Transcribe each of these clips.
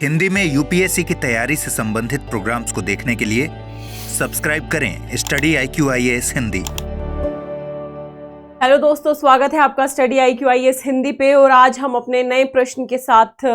हिंदी में यूपीएससी की तैयारी से संबंधित प्रोग्राम्स को देखने के लिए सब्सक्राइब करें स्टडी IQ-IAS हिंदी। हेलो दोस्तों, स्वागत है आपका स्टडी IQ-IAS हिंदी पे। और आज हम अपने नए प्रश्न के साथ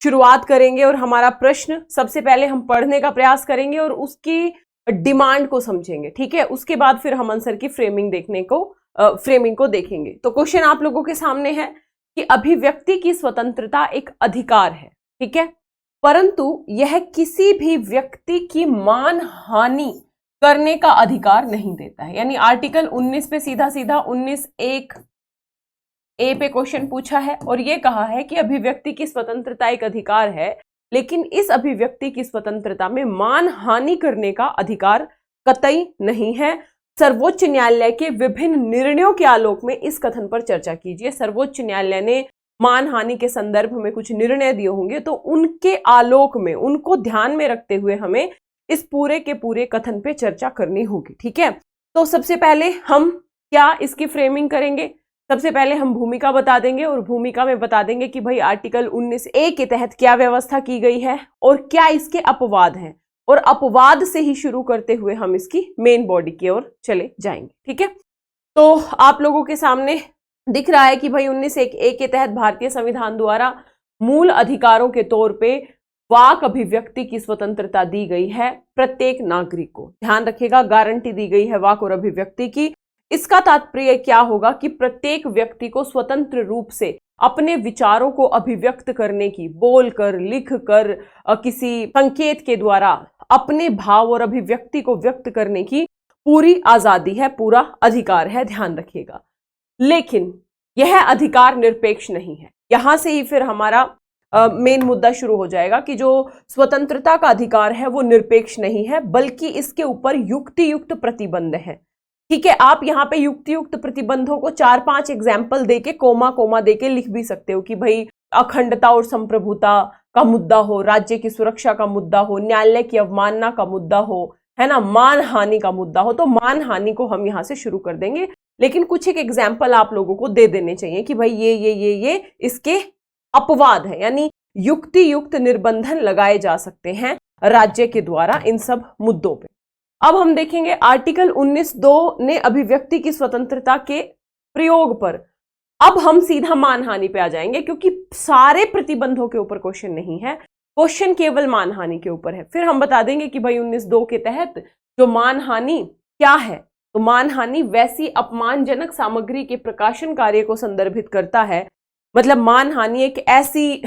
शुरुआत करेंगे। और हमारा प्रश्न सबसे पहले हम पढ़ने का प्रयास करेंगे और उसकी डिमांड को समझेंगे, ठीक है। उसके बाद फिर हम आंसर की फ्रेमिंग को देखेंगे। तो क्वेश्चन आप लोगों के सामने है कि अभिव्यक्ति की स्वतंत्रता एक अधिकार है, ठीक है, परंतु यह किसी भी व्यक्ति की मान हानि करने का अधिकार नहीं देता है। यानी आर्टिकल 19 पे सीधा 19(1) ए पे क्वेश्चन पूछा है और ये कहा है कि अभिव्यक्ति की स्वतंत्रता एक अधिकार है, लेकिन इस अभिव्यक्ति की स्वतंत्रता में मान हानि करने का अधिकार कतई नहीं है। सर्वोच्च न्यायालय के विभिन्न निर्णयों के आलोक में इस कथन पर चर्चा कीजिए। सर्वोच्च न्यायालय ने मान हानि के संदर्भ में कुछ निर्णय दिए होंगे, तो उनके आलोक में, उनको ध्यान में रखते हुए हमें इस पूरे के पूरे कथन पे चर्चा करनी होगी, ठीक है। तो सबसे पहले हम क्या इसकी फ्रेमिंग करेंगे। सबसे पहले हम भूमिका बता देंगे और भूमिका में बता देंगे कि भाई आर्टिकल 19(a) के तहत क्या व्यवस्था की गई है और क्या इसके अपवाद हैं, और अपवाद से ही शुरू करते हुए हम इसकी मेन बॉडी की ओर चले जाएंगे, ठीक है। तो आप लोगों के सामने दिख रहा है कि भाई 19(1) के तहत भारतीय संविधान द्वारा मूल अधिकारों के तौर पे वाक अभिव्यक्ति की स्वतंत्रता दी गई है प्रत्येक नागरिक को। ध्यान रखिएगा, गारंटी दी गई है वाक और अभिव्यक्ति की। इसका तात्पर्य क्या होगा कि प्रत्येक व्यक्ति को स्वतंत्र रूप से अपने विचारों को अभिव्यक्त करने की, बोलकर, लिखकर, किसी संकेत के द्वारा अपने भाव और अभिव्यक्ति को व्यक्त करने की पूरी आजादी है, पूरा अधिकार है। ध्यान रखिएगा, लेकिन यह अधिकार निरपेक्ष नहीं है। यहां से ही फिर हमारा मेन मुद्दा शुरू हो जाएगा कि जो स्वतंत्रता का अधिकार है वो निरपेक्ष नहीं है, बल्कि इसके ऊपर युक्तियुक्त प्रतिबंध है, ठीक है। आप यहाँ पे युक्तियुक्त प्रतिबंधों को 4-5 एग्जाम्पल देके, कोमा देके लिख भी सकते हो कि भाई अखंडता और संप्रभुता का मुद्दा हो, राज्य की सुरक्षा का मुद्दा हो, न्यायालय की अवमानना का मुद्दा हो, है ना, मान हानि का मुद्दा हो। तो मान हानि को हम यहाँ से शुरू कर देंगे, लेकिन कुछ एक एग्जाम्पल आप लोगों को दे देने चाहिए कि भाई ये इसके अपवाद है, यानी युक्ति युक्त निर्बंधन लगाए जा सकते हैं राज्य के द्वारा इन सब मुद्दों पे। अब हम देखेंगे आर्टिकल 19(2) ने अभिव्यक्ति की स्वतंत्रता के प्रयोग पर, अब हम सीधा मानहानि पे आ जाएंगे, क्योंकि सारे प्रतिबंधों के ऊपर क्वेश्चन नहीं है, क्वेश्चन केवल मानहानि के ऊपर है। फिर हम बता देंगे कि भाई 19(2) के तहत जो मानहानि क्या है। तो मानहानि वैसी अपमानजनक सामग्री के प्रकाशन कार्य को संदर्भित करता है। मतलब मानहानि एक ऐसी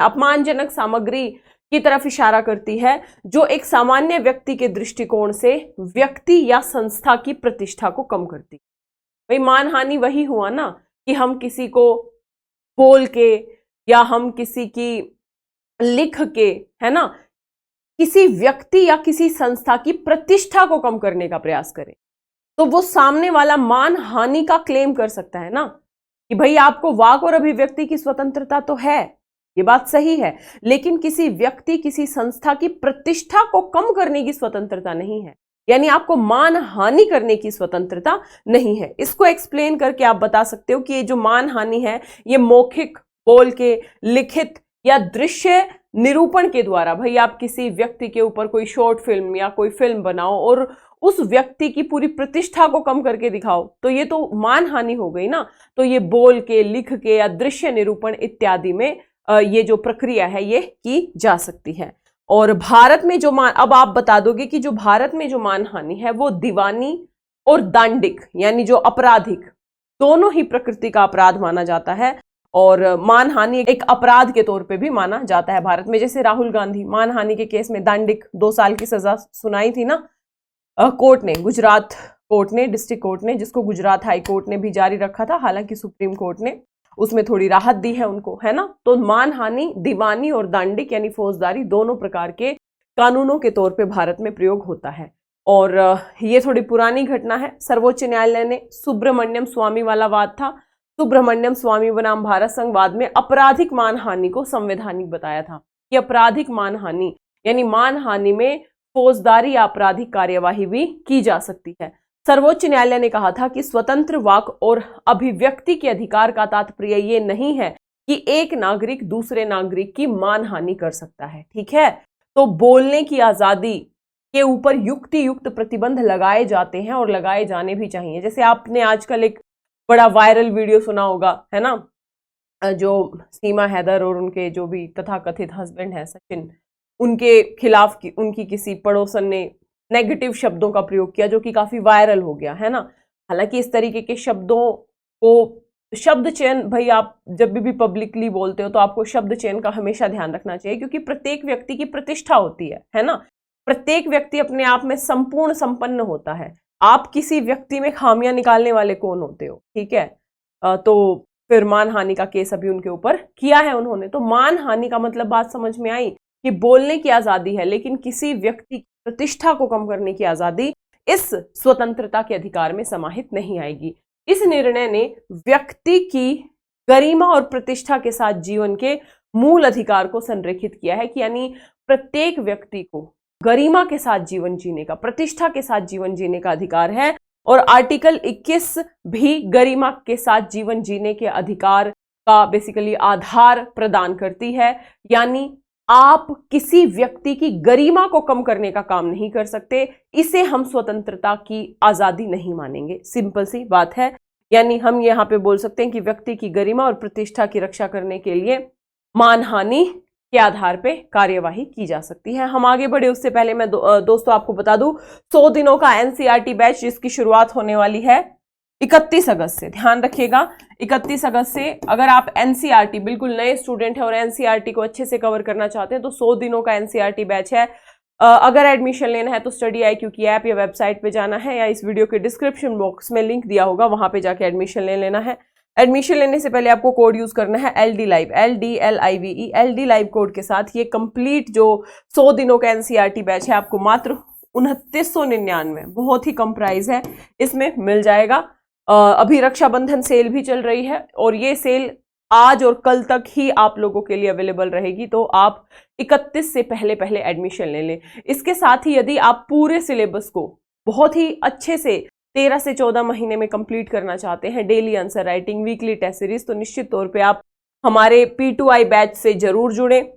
अपमानजनक सामग्री की तरफ इशारा करती है जो एक सामान्य व्यक्ति के दृष्टिकोण से व्यक्ति या संस्था की प्रतिष्ठा को कम करती है। भाई मानहानि वही हुआ ना कि हम किसी को बोल के या हम किसी की लिख के, है ना, किसी व्यक्ति या किसी संस्था की प्रतिष्ठा को कम करने का प्रयास करें, तो वो सामने वाला मान हानि का क्लेम कर सकता है ना कि भाई आपको वाक और अभिव्यक्ति की स्वतंत्रता तो है, ये बात सही है, लेकिन किसी व्यक्ति, किसी संस्था की प्रतिष्ठा को कम करने की स्वतंत्रता नहीं है। यानी आपको मान हानि करने की स्वतंत्रता नहीं है। इसको एक्सप्लेन करके आप बता सकते हो कि ये जो मान हानि है ये मौखिक, बोल के, लिखित या दृश्य निरूपण के द्वारा, भाई आप किसी व्यक्ति के ऊपर कोई शॉर्ट फिल्म या कोई फिल्म बनाओ और उस व्यक्ति की पूरी प्रतिष्ठा को कम करके दिखाओ, तो ये तो मान हानि हो गई ना। तो ये बोल के, लिख के या दृश्य निरूपण इत्यादि में ये जो प्रक्रिया है ये की जा सकती है। और भारत में जो अब आप बता दोगे कि जो भारत में जो मानहानि है वो दीवानी और दांडिक, यानी जो आपराधिक, दोनों ही प्रकृति का अपराध माना जाता है। और मानहानि एक अपराध के तौर पे भी माना जाता है भारत में। जैसे राहुल गांधी मानहानि के केस में दांडिक 2 साल की सजा सुनाई थी ना कोर्ट ने, गुजरात कोर्ट ने, डिस्ट्रिक्ट कोर्ट ने, जिसको गुजरात हाई कोर्ट ने भी जारी रखा था, हालांकि सुप्रीम कोर्ट ने उसमें थोड़ी राहत दी है उनको, है ना। तो मानहानि दीवानी और दांडिक यानी फौजदारी दोनों प्रकार के कानूनों के तौर पे भारत में प्रयोग होता है। और ये थोड़ी पुरानी घटना है। सर्वोच्च न्यायालय ने सुब्रमण्यम स्वामी वाला वाद था, सुब्रमण्यम स्वामी बनाम भारत संघवाद में आपराधिक मानहानि को संवैधानिक बताया था कि आपराधिक मानहानि यानी मानहानि में फौजदारी या आपराधिक कार्यवाही भी की जा सकती है। सर्वोच्च न्यायालय ने कहा था कि स्वतंत्र वाक और अभिव्यक्ति के अधिकार का तात्पर्य ये नहीं है कि एक नागरिक दूसरे नागरिक की मानहानि कर सकता है। ठीक है, तो बोलने की आजादी के ऊपर युक्ति युक्त प्रतिबंध लगाए जाते हैं और लगाए जाने भी चाहिए। जैसे आपने आजकल एक बड़ा वायरल वीडियो सुना होगा, है ना, जो सीमा हैदर और उनके जो भी तथाकथित हस्बैंड है सचिन, उनके खिलाफ उनकी किसी पड़ोसन ने नेगेटिव शब्दों का प्रयोग किया, जो कि काफी वायरल हो गया, है ना। हालांकि इस तरीके के शब्दों को, शब्द चयन, भाई आप जब भी पब्लिकली बोलते हो तो आपको शब्द चयन का हमेशा ध्यान रखना चाहिए, क्योंकि प्रत्येक व्यक्ति की प्रतिष्ठा होती है ना। प्रत्येक व्यक्ति अपने आप में संपूर्ण संपन्न होता है। आप किसी व्यक्ति में खामियां निकालने वाले कौन होते हो? ठीक है, तो फिर मानहानि का केस अभी उनके ऊपर किया है उन्होंने। तो मानहानि का मतलब बात समझ में आई कि बोलने की आजादी है, लेकिन किसी व्यक्ति की प्रतिष्ठा को कम करने की आजादी इस स्वतंत्रता के अधिकार में समाहित नहीं आएगी। इस निर्णय ने व्यक्ति की गरिमा और प्रतिष्ठा के साथ जीवन के मूल अधिकार को संरेखित किया है कि यानी प्रत्येक व्यक्ति को गरिमा के साथ जीवन जीने का, प्रतिष्ठा के साथ जीवन जीने का अधिकार है। और आर्टिकल 21 भी गरिमा के साथ जीवन जीने के अधिकार का बेसिकली आधार प्रदान करती है। यानी आप किसी व्यक्ति की गरिमा को कम करने का काम नहीं कर सकते, इसे हम स्वतंत्रता की आजादी नहीं मानेंगे। सिंपल सी बात है। यानी हम यहाँ पे बोल सकते हैं कि व्यक्ति की गरिमा और प्रतिष्ठा की रक्षा करने के लिए मानहानि के आधार पे कार्यवाही की जा सकती है। हम आगे बढ़े उससे पहले मैं दोस्तों आपको बता दूं 100 दिनों का एनसीईआरटी बैच जिसकी शुरुआत होने वाली है 31 अगस्त से। ध्यान रखिएगा, 31 अगस्त से अगर आप एनसीईआरटी बिल्कुल नए स्टूडेंट हैं और एनसीईआरटी को अच्छे से कवर करना चाहते हैं तो 100 दिनों का एनसीईआरटी बैच है। अगर एडमिशन लेना है तो स्टडी IQ की ऐप या वेबसाइट पे जाना है, या इस वीडियो के डिस्क्रिप्शन बॉक्स में लिंक दिया होगा, वहां पे जाके एडमिशन ले लेना है। एडमिशन लेने से पहले आपको कोड यूज करना है LD Live, LDLIVE। LD Live code के साथ ये कंप्लीट जो 100 दिनों का एनसीईआरटी बैच है आपको मात्र 2999, बहुत ही कम प्राइस है, इसमें मिल जाएगा। अभी रक्षाबंधन सेल भी चल रही है और ये सेल आज और कल तक ही आप लोगों के लिए अवेलेबल रहेगी, तो आप 31 से पहले एडमिशन ले लें। इसके साथ ही यदि आप पूरे सिलेबस को बहुत ही अच्छे से 13 से 14 महीने में कंप्लीट करना चाहते हैं, daily answer writing, weekly test series, तो निश्चित तौर पे आप हमारे P2I बैच से जरूर जुड़ें।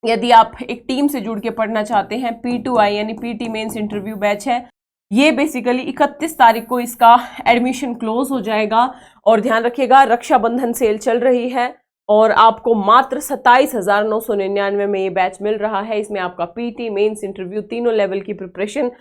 यदि आप एक टीम से जुड़ के पढ़ना चाहते हैं, P2I यानी PT मेंस इंटरव्यू बैच है, ये बेसिकली 31 तारीख को इसका एडमिशन क्लोज हो जाएगा। और ध्यान रखिएगा रक्षाबंधन सेल चल रही है और आपको मात्र 27,999 में ये बैच मिल रहा है। इसमें आपका PT मेंस इंटरव्यू तीनों लेवल की प्रिपरेशन,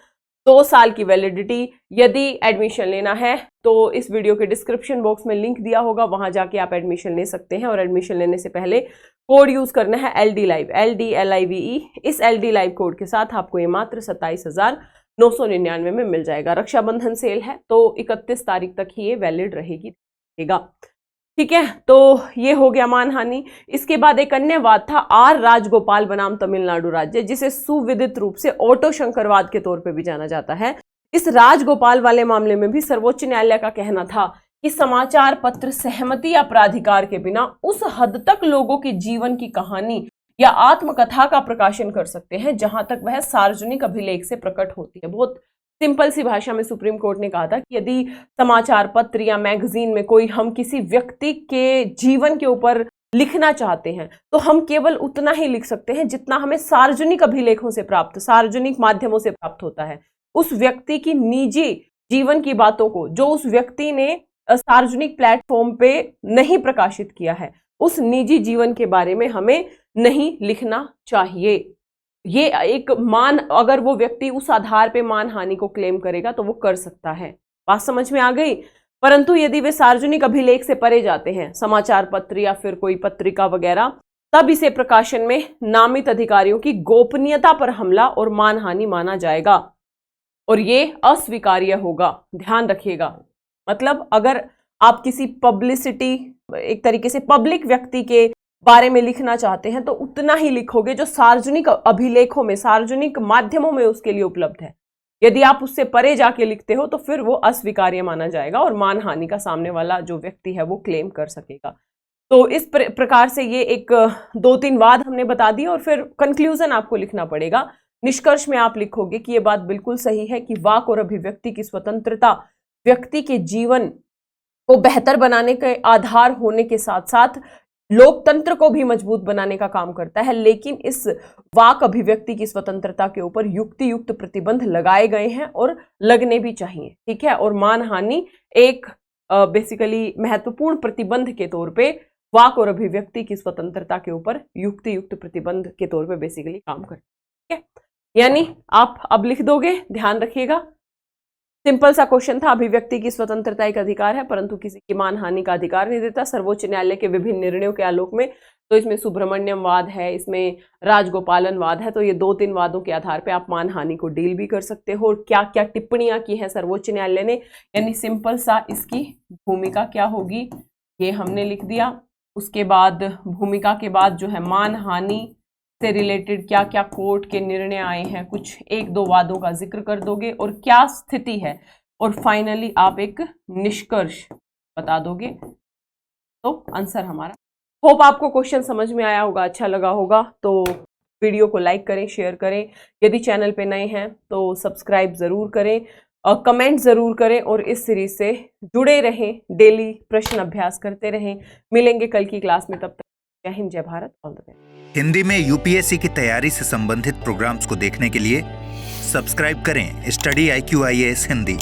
2 साल की वैलिडिटी। यदि एडमिशन लेना है तो इस वीडियो के डिस्क्रिप्शन बॉक्स में लिंक दिया होगा, वहां जाके आप एडमिशन ले सकते हैं। और एडमिशन लेने से पहले कोड यूज करना है LD Live, LDLIVE। इस LD Live कोड के साथ आपको ये मात्र 27,999 में मिल जाएगा। रक्षाबंधन सेल है तो 31 तारीख तक ही ये वैलिड रहेगी। ठीक है, तो ये हो गया मानहानि। इसके बाद एक अन्य वाद था R राजगोपाल बनाम तमिलनाडु राज्य, जिसे सुविदित रूप से ऑटो शंकरवाद के तौर पे भी जाना जाता है। इस राजगोपाल वाले मामले में भी सर्वोच्च न्यायालय का कहना था कि समाचार पत्र सहमति या प्राधिकार के बिना उस हद तक लोगों के जीवन की कहानी या आत्मकथा का प्रकाशन कर सकते हैं जहां तक वह सार्वजनिक अभिलेख से प्रकट होती है। बहुत सिंपल सी भाषा में सुप्रीम कोर्ट ने कहा था कि यदि समाचार पत्र या मैगजीन में कोई हम किसी व्यक्ति के जीवन के ऊपर लिखना चाहते हैं तो हम केवल उतना ही लिख सकते हैं जितना हमें सार्वजनिक अभिलेखों से प्राप्त, सार्वजनिक माध्यमों से प्राप्त होता है। उस व्यक्ति की निजी जीवन की बातों को जो उस व्यक्ति ने सार्वजनिक प्लेटफॉर्म पे नहीं प्रकाशित किया है, उस निजी जीवन के बारे में हमें नहीं लिखना चाहिए। ये एक अगर वो व्यक्ति उस आधार पे मानहानि को क्लेम करेगा तो वो कर सकता है। बात समझ में आ गई? परंतु यदि वे सार्वजनिक अभिलेख से परे जाते हैं, समाचार पत्र या फिर कोई पत्रिका वगैरह, तब इसे प्रकाशन में नामित अधिकारियों की गोपनीयता पर हमला और मानहानि माना जाएगा और ये अस्वीकार्य होगा। ध्यान रखिएगा, मतलब अगर आप किसी पब्लिसिटी, एक तरीके से पब्लिक व्यक्ति के बारे में लिखना चाहते हैं तो उतना ही लिखोगे जो सार्वजनिक अभिलेखों में, सार्वजनिक माध्यमों में उसके लिए उपलब्ध है। यदि आप उससे परे जाके लिखते हो तो फिर वो अस्वीकार्य माना जाएगा और मानहानि का सामने वाला जो व्यक्ति है वो क्लेम कर सकेगा। तो इस प्रकार से ये एक 2-3 वाद हमने बता दिए और फिर कंक्लूजन आपको लिखना पड़ेगा। निष्कर्ष में आप लिखोगे कि ये बात बिल्कुल सही है कि वाक और अभिव्यक्ति की स्वतंत्रता व्यक्ति के जीवन को बेहतर बनाने के आधार होने के साथ साथ लोकतंत्र को भी मजबूत बनाने का काम करता है, लेकिन इस वाक अभिव्यक्ति की स्वतंत्रता के ऊपर युक्ति युक्त प्रतिबंध लगाए गए हैं और लगने भी चाहिए, ठीक है। और मानहानि एक बेसिकली महत्वपूर्ण प्रतिबंध के तौर पे वाक और अभिव्यक्ति की स्वतंत्रता के ऊपर युक्ति युक्त प्रतिबंध के तौर पे बेसिकली काम करता है, ठीक है। यानी आप अब लिख दोगे, ध्यान रखिएगा। सिंपल सा क्वेश्चन था, अभिव्यक्ति की स्वतंत्रता एक अधिकार है परंतु किसी की मानहानि का अधिकार नहीं देता। सर्वोच्च न्यायालय के विभिन्न निर्णयों के आलोक में, तो इसमें सुब्रमण्यम वाद है, इसमें राजगोपालन वाद है, तो ये 2-3 वादों के आधार पे आप मानहानि को डील भी कर सकते हो। और क्या क्या टिप्पणियां की है सर्वोच्च न्यायालय ने, यानी सिंपल सा इसकी भूमिका क्या होगी ये हमने लिख दिया। उसके बाद भूमिका के बाद जो है मानहानि से रिलेटेड क्या क्या कोर्ट के निर्णय आए हैं, कुछ 1-2 वादों का जिक्र कर दोगे और क्या स्थिति है, और फाइनली आप एक निष्कर्ष बता दोगे, तो आंसर हमारा। होप आपको क्वेश्चन समझ में आया होगा, अच्छा लगा होगा, तो वीडियो को लाइक करें, शेयर करें। यदि चैनल पे नए हैं तो सब्सक्राइब जरूर करें, कमेंट जरूर करें और इस सीरीज से जुड़े रहें, डेली प्रश्न अभ्यास करते रहें। मिलेंगे कल की क्लास में, तब तक जय हिंद, जय Bharat, all the best. Hindi में यूपीएससी की तैयारी से संबंधित प्रोग्राम्स को देखने के लिए सब्सक्राइब करें स्टडी IQ IAS हिंदी।